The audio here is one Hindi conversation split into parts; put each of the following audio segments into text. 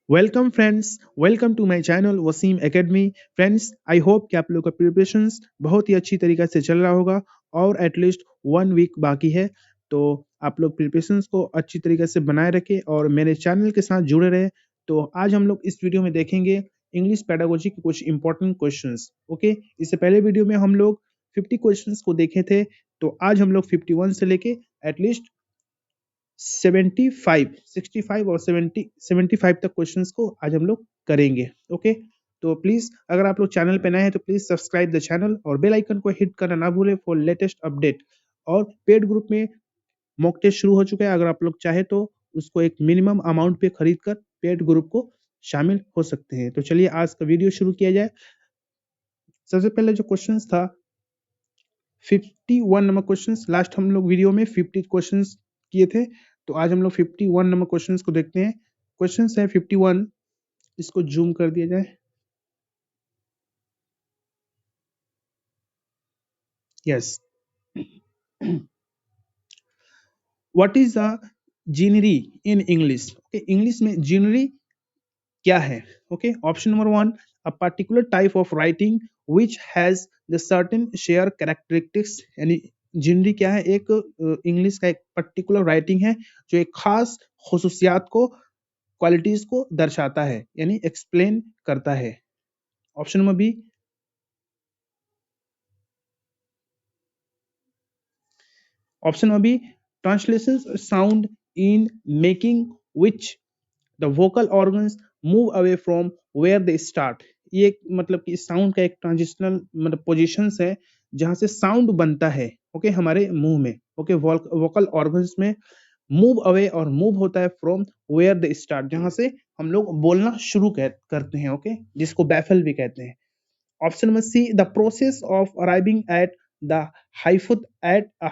Welcome friends, welcome to my channel Waseem academy. Friends, I hope कि आप लोगों का प्रिपरेशंस बहुत ही अच्छी तरीके से चल रहा होगा और एटलीस्ट 1 वीक बाकी है। तो आप लोग प्रिपरेशंस को अच्छी तरीके से बनाए रखें और मेरे चैनल के साथ जुड़े रहे। तो आज हम लोग इस वीडियो में देखेंगे इंग्लिश पेडागोजी के कुछ इंपॉर्टेंट क्वेश्चंस। ओके, इससे पहले वीडियो में हम लोग 50 क्वेश्चंस को देखे थे, तो आज हम लोग 51 से लेके एटलीस्ट 65 और 75 तक क्वेश्चंस को आज हम लोग करेंगे। ओके, तो प्लीज अगर आप लोग चैनल पे नए हैं तो प्लीज सब्सक्राइब द चैनल और बेल आइकन को हिट करना ना भूलें फॉर लेटेस्ट अपडेट। और पेड ग्रुप में मॉक टेस्ट शुरू हो चुका है, अगर आप लोग चाहे तो उसको एक मिनिमम अमाउंट पे खरीद कर पेड ग्रुप को शामिल हो सकते हैं। तो चलिए आज का वीडियो शुरू किया जाए। सबसे पहले जो क्वेश्चंस था 51 नंबर क्वेश्चंस। लास्ट हम लोग वीडियो में 50 क्वेश्चंस किए थे, तो आज हम लोग 51 नंबर क्वेश्चंस को देखते हैं। क्वेश्चंस है 51, इसको जूम कर दिया जाए। Yes, what is a genre in English? Okay, English में जीनरी क्या है? Okay, option number 1, a particular type of writing which has the certain share characteristics. यानी जीनरी क्या है? एक इंग्लिश का एक पर्टिकुलर राइटिंग है जो एक खास खसूसियात को, क्वालिटीज को दर्शाता है, यानी एक्सप्लेन करता है। Option number B, option number B, translation sound in making which the vocal organs move away from where they start. ये मतलब कि साउंड का एक ट्रांजिशनल मतलब पोजिशंस है जहां से साउंड बनता है। ओके, हमारे मुंह में। ओके, वोकल ऑर्गन्स में मूव अवे और मूव होता है फ्रॉम वेयर दे स्टार्ट, जहां से हम लोग बोलना शुरू करते हैं। ओके, जिसको बैफल भी कहते हैं। Option number C, the process of arriving at the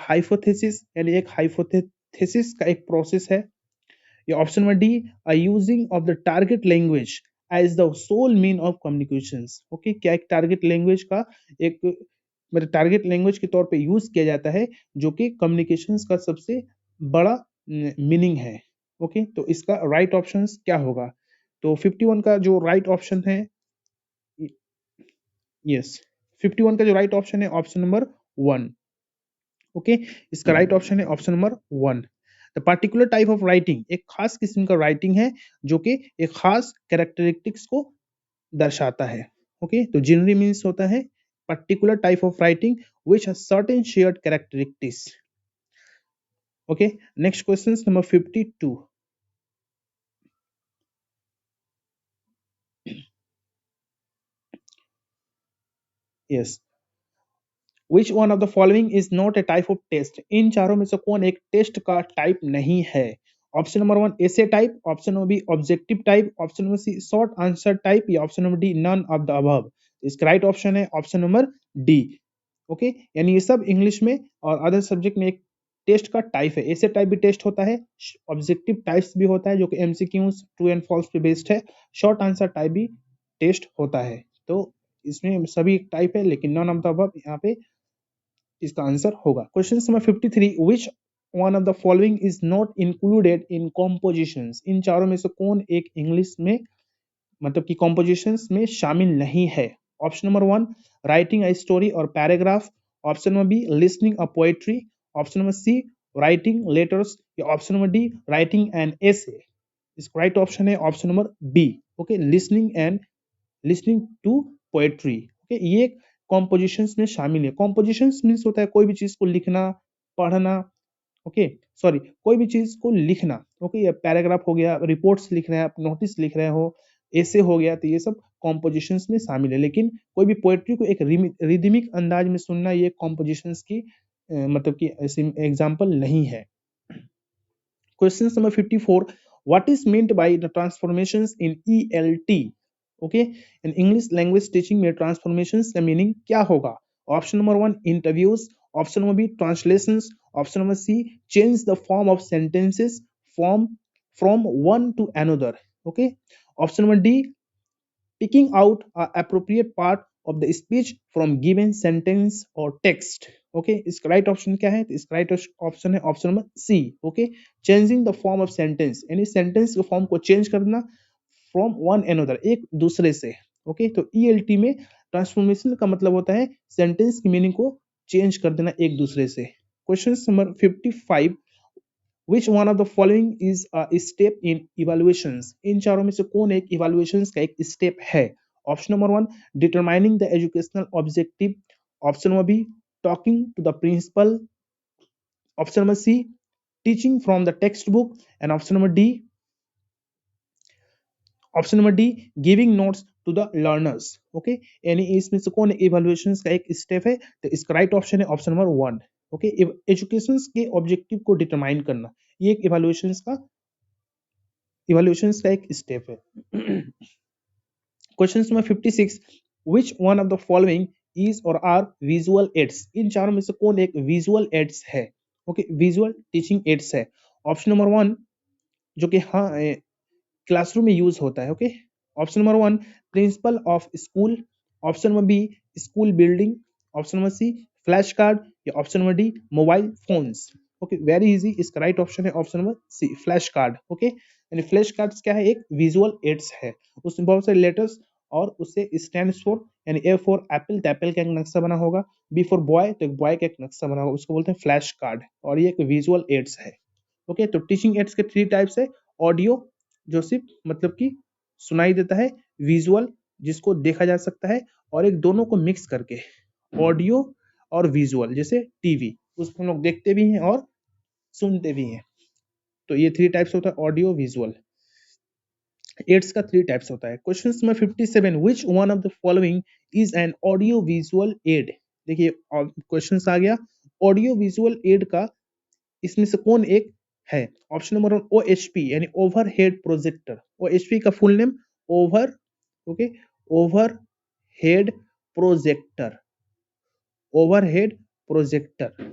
hypothesis, यानी एक हाइपोथेसिस का एक प्रोसेस है। या option number D, a using of the target language as the sole mean of communications. Okay, क्या एक टारगेट लैंग्वेज का एक मतलब टारगेट लैंग्वेज के तौर पे यूज किया जाता है, जो कि कम्युनिकेशंस का सबसे बड़ा मीनिंग है। ओके, तो इसका राइट ऑप्शन क्या होगा? तो 51 का जो राइट ऑप्शन है, यस, 51 का जो राइट ऑप्शन है ऑप्शन नंबर 1। ओके, इसका राइट ऑप्शन है option number 1। The particular type of writing, एक खास किस्म का राइटिंग है जो कि एक खास कैरेक्टरिस्टिक्स को दर्शाता है। ओके, तो जनरली मीन्स होता है particular type of writing which has certain shared characteristics. Okay, next question number 52। Yes, which one of the following is not a type of test? इन चारों में से कौन एक टेस्ट का टाइप नहीं है? Option number 1, essay type. Option number B, objective type. Option number C, short answer type. या option number D, none of the above. इसका राइट ऑप्शन है ऑप्शन नंबर डी। ओके, यानी ये सब इंग्लिश में और अदर सब्जेक्ट में एक टेस्ट का टाइप है। ऐसे टाइप भी टेस्ट होता है, ऑब्जेक्टिव टाइप्स भी होता है जो कि एमसीक्यूज ट्रू एंड फॉल्स पे बेस्ड है। शॉर्ट आंसर टाइप भी टेस्ट होता है। तो इसमें सभी टाइप है, लेकिन नन ऑफ द अबव यहाँ पे इसका आंसर होगा। Question number 53, which one of the following is not included in compositions? इन चारों में से कौन एक इंग्लिश में मतलब कि कॉम्पोजिशंस में शामिल नहीं है? Option number 1, writing a story और paragraph. Option number B, listening a poetry. Option number C, writing letters. या option number D, writing an essay. इसका राइट ऑप्शन है option number B. Okay, listening to poetry. Okay, ये कॉम्पोजिशंस में शामिल है। कॉम्पोजिशंस मीन्स होता है कोई भी चीज को लिखना, पढ़ना। ओके, सॉरी, कोई भी चीज को लिखना। ओके, ये पैराग्राफ हो गया, रिपोर्ट्स लिख रहे हैं आप, नोटिस लिख रहे हो, ऐसे हो गया, तो ये सब कॉम्पोजिशंस में शामिल है। लेकिन कोई भी पोएट्री को एक रिदमिक अंदाज में सुनना, ये कॉम्पोजिशंस की मतलब कि एग्जाम्पल नहीं है। Question number 54. What is meant by the transformations in ELT? Okay, in English language teaching में transformations का meaning क्या होगा? Option number 1, interviews. Option number B, translations. Option number C, change the form of sentences from one to another. Okay. Option number D, picking out a appropriate part of the speech from given sentence or text. Okay, इसका राइट ऑप्शन क्या है? तो इसका राइट ऑप्शन है option number C. Okay, changing the form of sentence, यानी सेंटेंस के फॉर्म को चेंज करना फ्रॉम वन एनदर, एक दूसरे से। ओके, तो ELT में ट्रांसफॉर्मेशन का मतलब होता है सेंटेंस की मीनिंग को चेंज कर देना एक दूसरे से। Question number 55, which one of the following is a step in evaluations? इन चारों में से कौन एक इवैल्यूएशंस का एक स्टेप है? Option number 1, determining the educational objective. Option number B, talking to the principal. Option number C, teaching from the text book. And option number D, giving notes to the learners. Okay, यानी इसमें से कौन इवैल्यूएशन का एक स्टेप है? तो इसका राइट ऑप्शन है ऑप्शन नंबर 1। ओके, एजुकेशन के ऑब्जेक्टिव को डिटरमाइन करना, ये एक इवैल्यूएशन का एक स्टेप है। Question number 56, which one of the following is और आर विजुअल एड्स? इन चारों में से कौन एक विजुअल एड्स है? ओके, विजुअल टीचिंग एड्स है। ऑप्शन नंबर 1, जो कि हाँ क्लासरूम में यूज होता है। Okay, option number 1, principle of school. Option number B, school building. Option number C, flash card. या option number D, mobile phones. Okay, very easy, इसका राइट ऑप्शन है option number C, flash card. Okay, यानी फ्लैश कार्ड क्या है? एक विजुअल एड्स है, उसमें बहुत सारे लेटर्स और उससे स्टैंड्स फॉर, यानी ए फॉर एप्पल, तो एप्पल का एक नक्शा बना होगा। बी फॉर बॉय, तो एक बॉय का एक नक्शा बना होगा, उसको बोलते हैं फ्लैश कार्ड, और ये एक विजुअल एड्स है। ओके, तो टीचिंग एड्स के 3 टाइप्स है। ऑडियो, जो सिर्फ मतलब कि सुनाई देता है। विजुअल, जिसको देखा जा सकता है। और एक दोनों को मिक्स करके, ऑडियो और विजुअल, जैसे टीवी, उसको हम लोग देखते भी हैं और सुनते भी हैं। तो ये 3 टाइप्स होता है, ऑडियो, विजुअल। एड्स का 3 टाइप्स होता है। Question number 57, which one of the following is an audio visual add? देखिए क्वेश्चन आ गया, ऑडियो विजुअल एड का इसमें से कौन एक है? ऑप्शन नंबर 1, OHP, यानी ओवर हेड प्रोजेक्टर। OHP का full name over, okay, over head projector, overhead projector.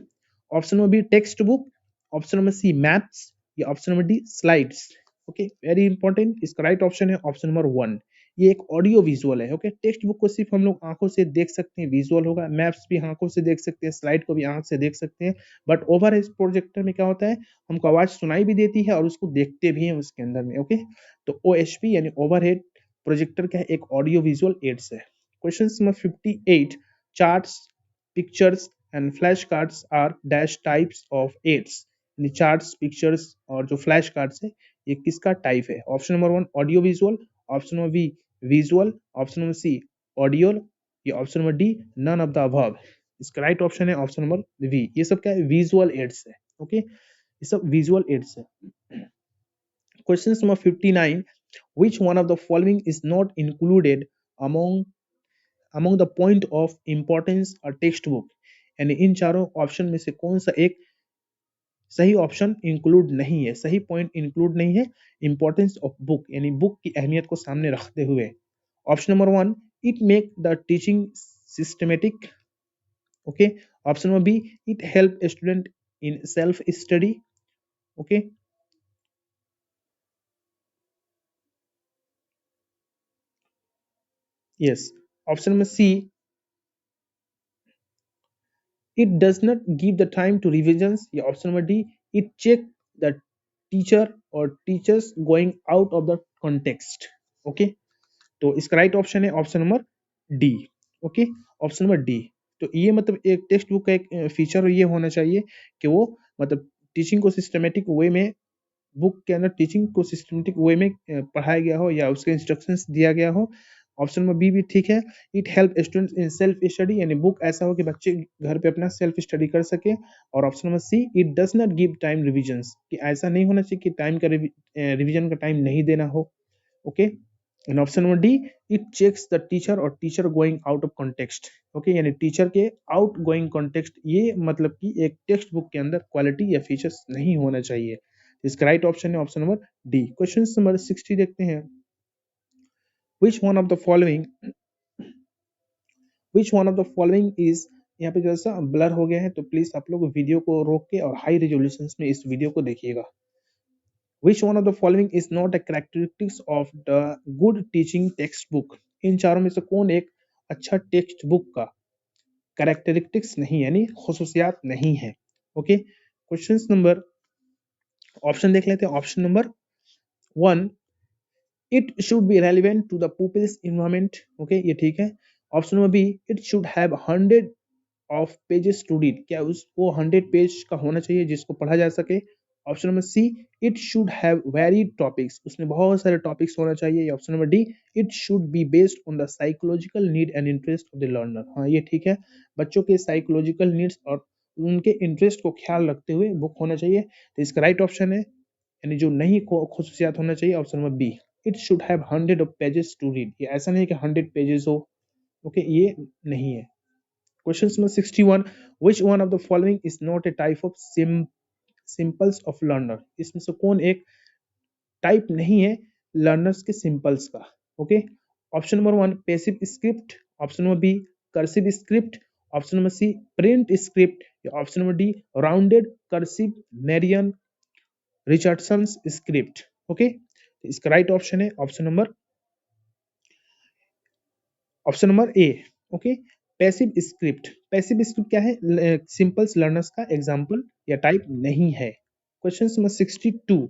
Option number B, text book. Option number C, maps. या option number D, slides. Okay, very important, इसका राइट ऑप्शन है ऑप्शन नंबर 1। ये एक ऑडियो विजुअल है। ओके, टेक्स्ट बुक को सिर्फ हम लोग आंखों से देख सकते हैं, विजुअल होगा। मैप्स भी आंखों से देख सकते हैं, स्लाइड को भी आंख से देख सकते हैं। बट ओवर हेड प्रोजेक्टर में क्या होता है, हमको आवाज सुनाई भी देती है और उसको देखते भी हैं उसके अंदर में। ओके, तो OHP यानी ओवर हेड प्रोजेक्टर का एक ऑडियो विजुअल एड्स है। Question number 58, charts, pictures and flash cards are dash types of aids. यानी चार्ट्स, पिक्चर्स और जो फ्लैश कार्ड्स है, ये किसका टाइप है? Option number 1, audio visual. Option number B, visual. Option number C, audio. या option number D, none of the above. इसका राइट ऑप्शन है ऑप्शन नंबर वी। ये सब क्या है? विजुअल एड्स है। ओके, ये सब विजुअल एड्स है। Question number 59, which one of the following is not included among the point of importance a text book? यानी इन चारों ऑप्शन में से कौन सा एक सही ऑप्शन इंक्लूड नहीं है, सही पॉइंट इंक्लूड नहीं है इंपॉर्टेंस ऑफ बुक, यानी बुक की अहमियत को सामने रखते हुए। Option number 1, it make the teaching systematic. Okay, option number B, it help student in self study. Okay, yes. Option number C, it does not give the time to revisions। या option number D, it check the teacher or teachers going out of the context। Okay, तो इसका राइट ऑप्शन है option number D. Okay, option number D. तो ये मतलब एक टेक्स्ट बुक का एक फीचर ये होना चाहिए कि वो मतलब टीचिंग को सिस्टमेटिक वे में, बुक के अंदर टीचिंग को सिस्टमेटिक वे में पढ़ाया गया हो या उसके इंस्ट्रक्शंस दिया गया हो। ऑप्शन नंबर बी भी ठीक है, it help students in self study, यानी बुक ऐसा हो कि बच्चे घर पे अपना सेल्फ स्टडी कर सके। और option number C, it does not give time revisions, कि ऐसा नहीं होना चाहिए कि टाइम का रिविजन का टाइम नहीं देना हो। Okay, and option number D, it checks the teacher और teacher going out of context. Okay, यानी टीचर के आउट गोइंग कॉन्टेक्स्ट, ये मतलब कि एक टेक्स्ट बुक के अंदर क्वालिटी या फीचर्स नहीं होना चाहिए। इसका राइट ऑप्शन है option number D. Question number 60 देखते हैं, which one of the following is, यहाँ पे जैसा ब्लर हो गया है तो प्लीज आप लोग वीडियो को रोक के और हाई रेजोल्यूशन में इस वीडियो को देखिएगा। which one of the following is not a characteristics of the good teaching textbook? इन चारों में से कौन एक अच्छा टेक्स्ट बुक का कैरेक्टरिस्टिक्स नहीं, यानी खुसूसियात नहीं है? ओके, क्वेश्चन नंबर, ऑप्शन देख लेते हैं। Option number 1, it should be relevant to the peoples environment, okay ये ठीक है। Option number B, it should have 100 of pages to read, क्या उसको 100 पेज का होना चाहिए जिसको पढ़ा जा सके। Option number C, it should have varied topics, उसमें बहुत सारे टॉपिक्स होना चाहिए। Option number D, it should be based on the psychological need and interest of the learner, हाँ ये ठीक है, बच्चों के साइकोलॉजिकल नीड्स और उनके इंटरेस्ट को ख्याल रखते हुए बुक होना चाहिए। तो इसका राइट ऑप्शन है, यानी जो नहीं खसूसियात होना चाहिए, option number B, it should have 100 of pages to read, ये ऐसा नहीं कि 100 पेजेस हो, ओके ये नहीं है। Question number 61, which one of the following is not a type of symbols of learner, इसमें से कौन एक टाइप नहीं है लर्नर्स के सिंपल्स का, okay. Option number one, passive script, option number B, cursive script, option number C, print script, या option number D, rounded cursive Marion Richardson script, okay. इसका राइट ऑप्शन है option number A, okay. Passive script, passive script क्या है, सिंपल्स लर्नर्स का एग्जांपल या टाइप नहीं है। Question number 62,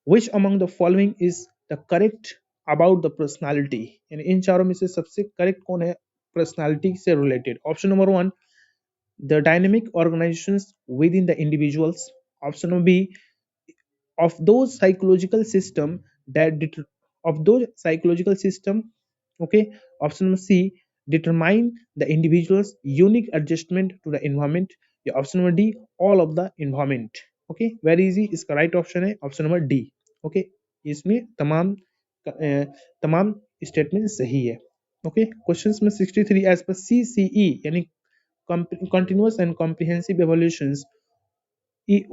which among the following is the correct about the personality, यानी इन चारों में से सबसे करेक्ट कौन है पर्सनालिटी से related. Option number one, the dynamic organisations within the individuals, option number B, of those psychological system that of those psychological system, okay, option number c, determine the individual's unique adjustment to the environment, या option number d, all of the environment, okay very easy, इसका right option है option number d, okay, इसमें तमाम स्टेटमेंट सही है, ओके। क्वेश्चन में 63, एज पर CCE यानी continuous and comprehensive evaluations,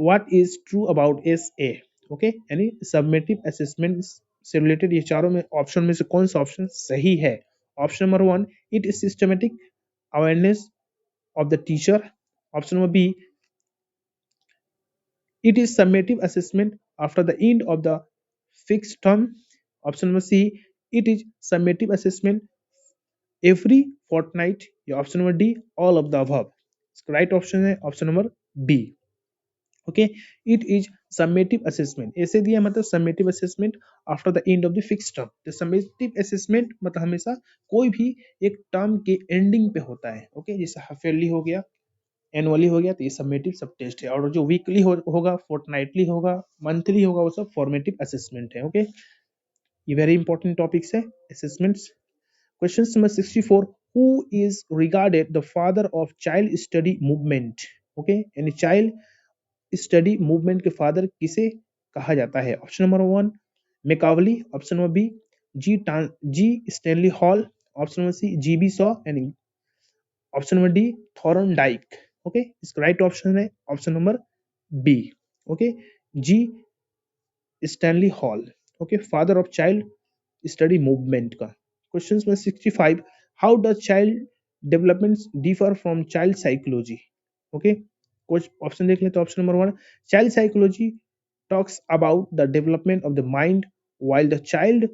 what is true about SA, okay यानी सबमेटिव असेसमेंट से रिलेटेड ये चारों में ऑप्शन में से कौन सा ऑप्शन सही है। Option number one, it is systematic awareness of the teacher, option number B, it is summative assessment after the end of the fixed term, option number c, it is summative assessment every fortnight, या option number D, all of the above, इसका राइट ऑप्शन है option number B, okay. It is summative assessment, ऐसे दिया मतलब summative assessment after the end of the fix term, तो समेटिव असेसमेंट मतलब हमेशा कोई भी एक टर्म के एंडिंग पे होता है, ओके, जैसे हाफ ईयरली हो गया, एनुअली हो गया, तो ये समेटिव सब टेस्ट है, और जो वीकली होगा, फोर्टनाइटली होगा, मंथली होगा, वो सब फॉर्मेटिव असेसमेंट है, ओके। ये वेरी इंपॉर्टेंट टॉपिक्स है assessments. Question number 64, who is regarded the father of child study movement, okay यानी चाइल्ड स्टडी मूवमेंट के फादर किसे कहा जाता है। Option number one, Machiavelli, option number B, G Stanley Hall, option number C, G B Shaw, and option number D, Thorndike, okay. इसका राइट ऑप्शन है option number B, okay, G Stanley hall, okay, father of child study movement का। Question number 65, how does child development differ from child psychology, okay. कुछ ऑप्शन देख लेते हैं। Option number one, child psychology talks about the development of the mind, while the child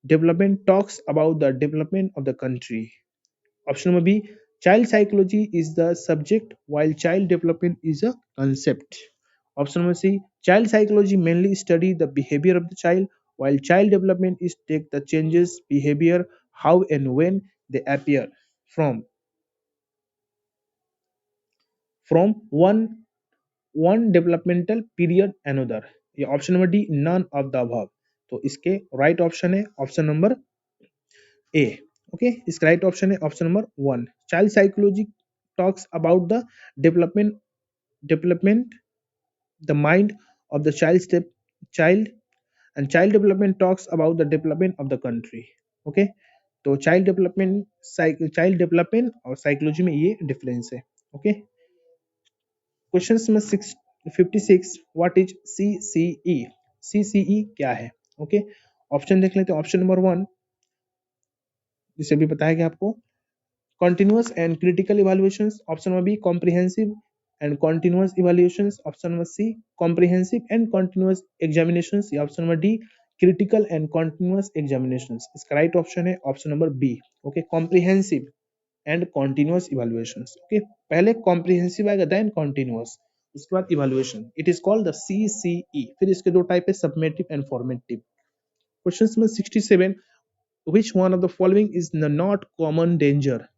development talks about the development of the country. Option number B, child psychology is the subject while child development is a concept. Option number C, child psychology mainly study the behavior of the child while child development is take the changes behavior how and when they appear from one developmental period another, ये option number D, none of the above, तो इसके राइट ऑप्शन है ऑप्शन नंबर ए, ओके। इसका राइट ऑप्शन है option number one, child psychology talks about the development the mind of the child and child development talks about the development of the country, okay. तो चाइल्ड डेवलपमेंट और साइकोलॉजी में ये डिफरेंस है, okay. Question number 56, what is CCE, CCE क्या है, ओके। ऑप्शन देख लेते हैं। ऑप्शन नंबर वन, जिसे भी बताया गया आपको, continuous and critical evaluations, option number B, comprehensive and continuous evaluations, option number C, comprehensive and continuous examinations, या option number D, critical and continuous examinations. इसका राइट ऑप्शन है option number B, okay, comprehensive and continuous evaluations, okay. पहले कॉम्प्रिहेंसिव आएगा, देन कॉन्टिन्यूअस, उसके बाद evaluation, it is called the CCE। फिर इसके दो टाइप है, summative and formative, question number 67, which one of the following is the not common danger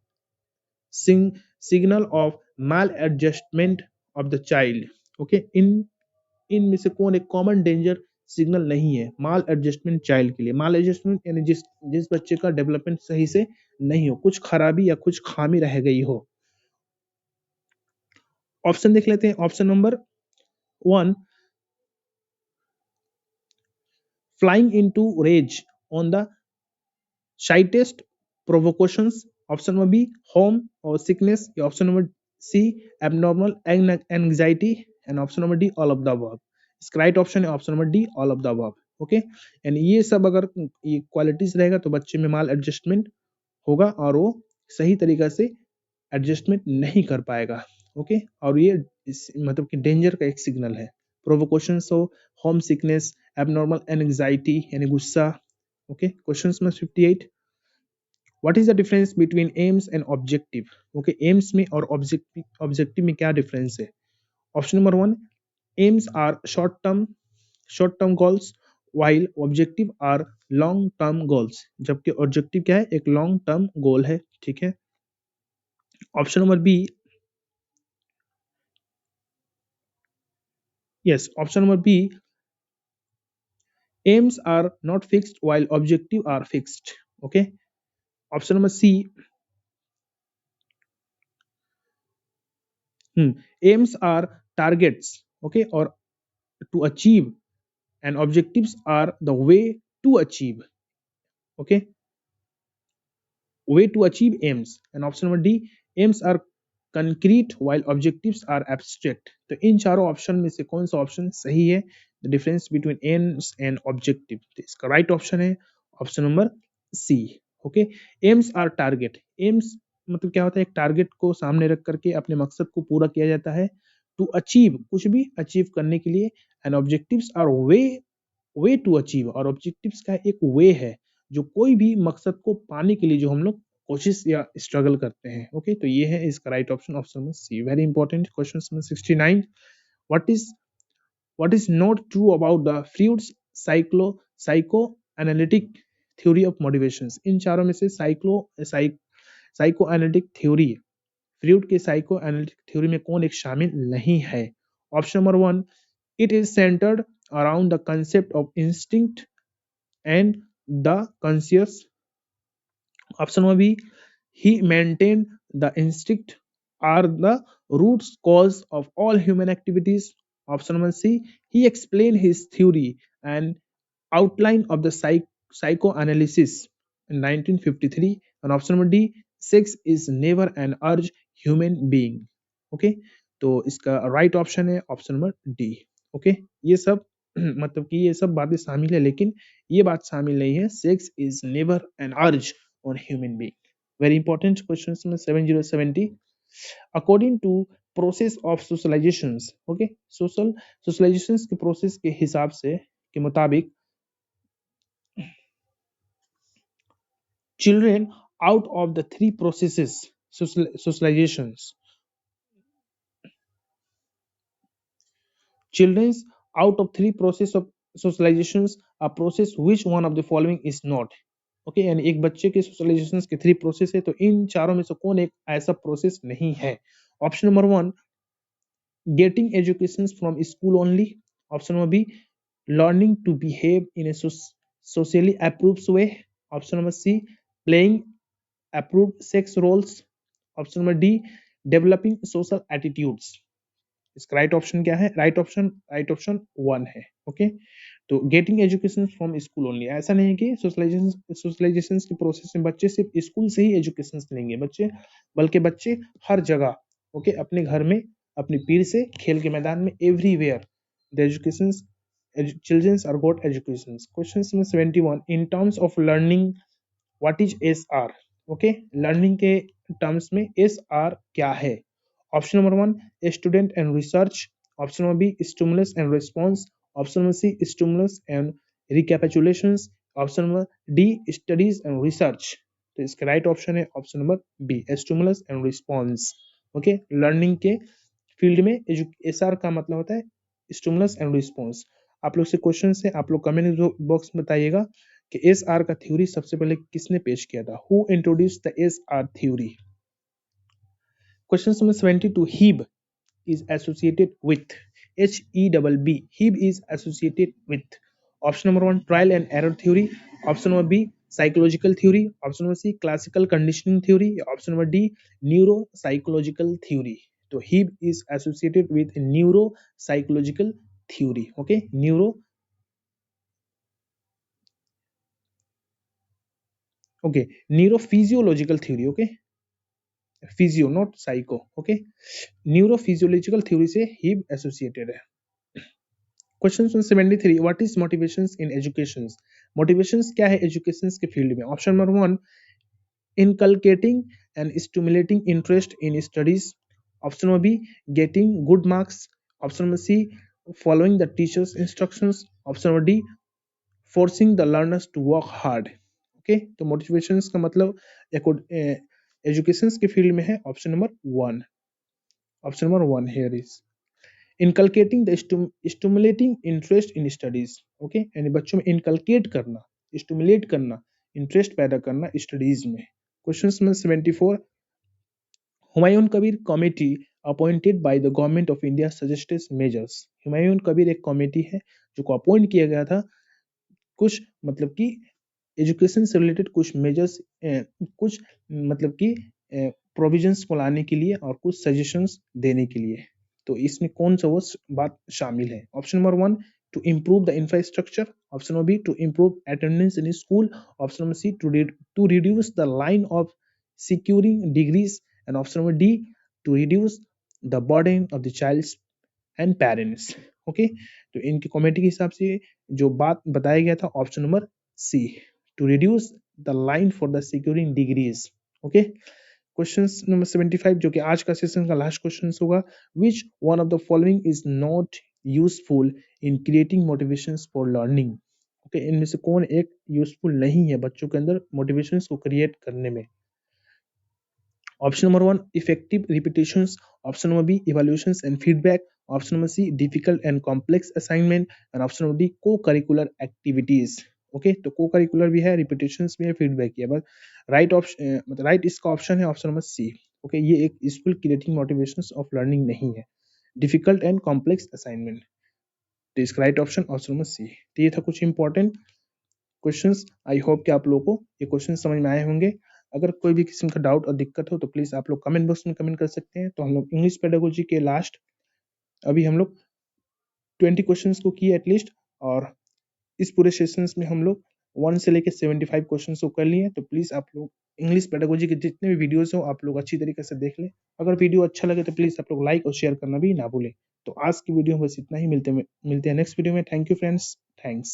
signal of maladjustment of the child? Okay, इन में से कौन एक कॉमन डेंजर सिग्नल नहीं है माल एडजस्टमेंट चाइल्ड के लिए? माल एडजस्टमेंट यानी जिस जिस बच्चे का डेवलपमेंट सही से नहीं हो, कुछ खराबी या कुछ खामी रह गई हो। ऑप्शन देख लेते हैं। Option number 1, flying into rage on the slightest provocations. Option number B, home और sickness. Option number C, abnormal anxiety. And option number D, all of the above. इसका राइट ऑप्शन है option number D, all of the above. Okay, यानी ये सब अगर ये क्वालिटीज रहेगा तो बच्चे में माल एडजस्टमेंट होगा और वो सही तरीका से एडजस्टमेंट नहीं कर पाएगा। ओके, और ये मतलब कि डेंजर का एक सिग्नल है। प्रोवोकेशंस हो, होम सिकनेस, एबनॉर्मल एंजाइटी यानी गुस्सा। Okay, question number 58, what is the difference between aims and objective? Okay, aims में और ऑब्जेक्टिव में क्या डिफरेंस है? Option number 1, aims are short term goals while objective are long term goals। जबकि ऑब्जेक्टिव क्या है? एक लॉन्ग टर्म गोल है। ठीक है, option number B, yes, option number B, aims are not fixed while objective are fixed। okay, option number C, aims are targets, okay, or to achieve, and objectives are the way to achieve। okay, way to achieve aims। and option number D, aims are concrete while objectives are abstract। तो इन चारों ऑप्शन में से कौन सा ऑप्शन सही है? The difference between aims and objective, तो इसका राइट ऑप्शन है option number C. Okay, aims are target. Aims मतलब क्या होता है? एक टारगेट को सामने रख करके अपने मकसद को पूरा किया जाता है। टू अचीव, कुछ भी अचीव करने के लिए। And objectives are way to achieve, और ऑब्जेक्टिव्स का एक वे है जो कोई भी मकसद को पाने के लिए जो हम लोग कोशिश या स्ट्रगल करते हैं। ओके, तो ये है इसका right option, option number C. Very important question number 69, what is not true about the Freud's psychoanalytic theory of motivation? इन चारों में से साइको एनालिटिक थ्योरी, फ्रूट के साइको एनालिटिक थ्योरी में कौन एक शामिल नहीं है? Option number 1, it is centered around the concept of instinct and the conscious। option number B, he maintained the instinct are the root cause of all human activities। option number C, he explained his theory and outline of the psychoanalysis in 1953। and option number D, sex is never an urge human being। Okay, तो इसका राइट ऑप्शन है ऑप्शन नंबर डी। ओके, ये सब मतलब कि ये सब बातें शामिल है, लेकिन ये बात शामिल नहीं है, sex is never an urge on human being. Very important question number 7070, according to process of socializations. Okay, socializations के प्रोसेस के हिसाब से के मुताबिक children out of the three processes socializations, children's out of three process of socializations a process which one of the following is not। Okay, यानी एक बच्चे के सोशलाइजेशन के 3 प्रोसेस है, तो इन चारों में से कौन एक ऐसा प्रोसेस नहीं है? Option number 1, getting education from school only. Option number B, learning to behave in a socially approved way. Option number C, playing approved sex roles. Option number D, developing social attitudes. इसका राइट ऑप्शन क्या है? राइट ऑप्शन 1 है। ओके, तो getting education from school only, ऐसा नहीं है कि सोशलाइजेशन के प्रोसेस में बच्चे सिर्फ स्कूल से ही एजुकेशन लेंगे बच्चे, बल्कि बच्चे हर जगह, ओके, अपने घर में, अपनी पीढ़ी से, खेल के मैदान में, everywhere the education childrens are got education. Question number 71, in terms of learning what is SR? Okay, learning के टर्म्स में SR क्या है? Option number 1, student and research. Option number B, stimulus and response. Option number C, stimulus and recapitulations. Option number D, studies and research. तो इसका राइट ऑप्शन है option number B, stimulus and response. Okay, learning के फील्ड में SR का मतलब होता है स्टिमुलस एंड रिस्पॉन्स। आप लोग से क्वेश्चन है, आप लोग कमेंट बॉक्स में बताइएगा कि एस आर का थ्योरी सबसे पहले किसने पेश किया था? Who introduce the S R theory? Question number 72, हीब is associated with HEBB. HEB is associated with option number 1 trial and error theory, option number B psychological theory, option number C classical conditioning theory, option number D neuropsychological theory. तो HEB is associated with neuropsychological theory. Okay, neurophysiological theory. Okay, physio not psycho. Okay, neurophysiological theory से HEB associated है. Question 73, what is motivations in educations? Motivations क्या है एजुकेशंस के फील्ड में? Option number 1 inculcating and stimulating interest in studies, option number B getting good marks, option number C following the teachers instructions, option number D forcing the learners to work hard. Okay, तो मोटिवेशंस का मतलब एजुकेशंस के फील्ड में है option number 1. Option number 1 here is inculcating the stimulating interest in studies. Okay, यानी बच्चों में इनकलकेट करना, स्टिमुलेट करना, इंटरेस्ट पैदा करना स्टडीज में. Question number 74, Humayun Kabir committee appointed by the government of India suggested measures. Humayun Kabir एक कमेटी है जो को अपॉइंट किया गया था कुछ मतलब कि एजुकेशन से रिलेटेड कुछ मेजर्स, कुछ मतलब कि प्रोविजंस को लाने के लिए और कुछ सजेशंस देने के लिए. तो इसमें कौन सा वो बात शामिल है? Option number 1 to improve the infrastructure, option number B to improve attendance in school, option number C to reduce the line of securing degrees, and option number D to reduce the burden of the childs and parents. Okay, तो इनकी कमेटी के हिसाब से जो बात बताया गया था option number C to reduce the line for the securing degrees. Okay, question number 75 जो कि आज का सेशन का लास्ट क्वेश्चन होगा, विच one of the following is not useful in creating motivations for learning. Okay, इनमें से कौन एक यूजफुल नहीं है बच्चों के अंदर मोटिवेशंस को क्रिएट करने में? Option number 1 effective repetitions, option number B evaluations and feedback, option number C difficult and complex assignment, and option number D co curricular activities. Okay, तो को करिकुलर भी है, रिपीटेशंस भी है, फीडबैक भी है, बस राइट ऑप्शन मतलब राइट इसका ऑप्शन है ऑप्शन नंबर सी. ओके, ये एक useful creating motivations of learning नहीं है, डिफिकल्ट एंड कॉम्प्लेक्स असाइनमेंट. तो इसका right option option number C. तो ये था कुछ इंपॉर्टेंट क्वेश्चंस. आई होप कि आप लोगों को ये क्वेश्चन समझ में आए होंगे. अगर कोई भी किस्म का डाउट और दिक्कत हो तो प्लीज आप लोग कमेंट बॉक्स में कमेंट कर सकते हैं. तो हम लोग इंग्लिश पेडागोजी के लास्ट अभी हम लोग 20 क्वेश्चंस को किए एटलीस्ट, और इस पूरे सेशंस में हम लोग 1 से लेकर 75 क्वेश्चंस को कर लिए. तो प्लीज आप लोग इंग्लिश पेडागोजी के जितने भी वीडियोस हो आप लोग अच्छी तरीके से देख लें. अगर वीडियो अच्छा लगे तो प्लीज आप लोग लाइक और शेयर करना भी ना भूलें. तो आज की वीडियो में बस इतना ही, मिलते हैं नेक्स्ट वीडियो में. Thank you friends, thanks.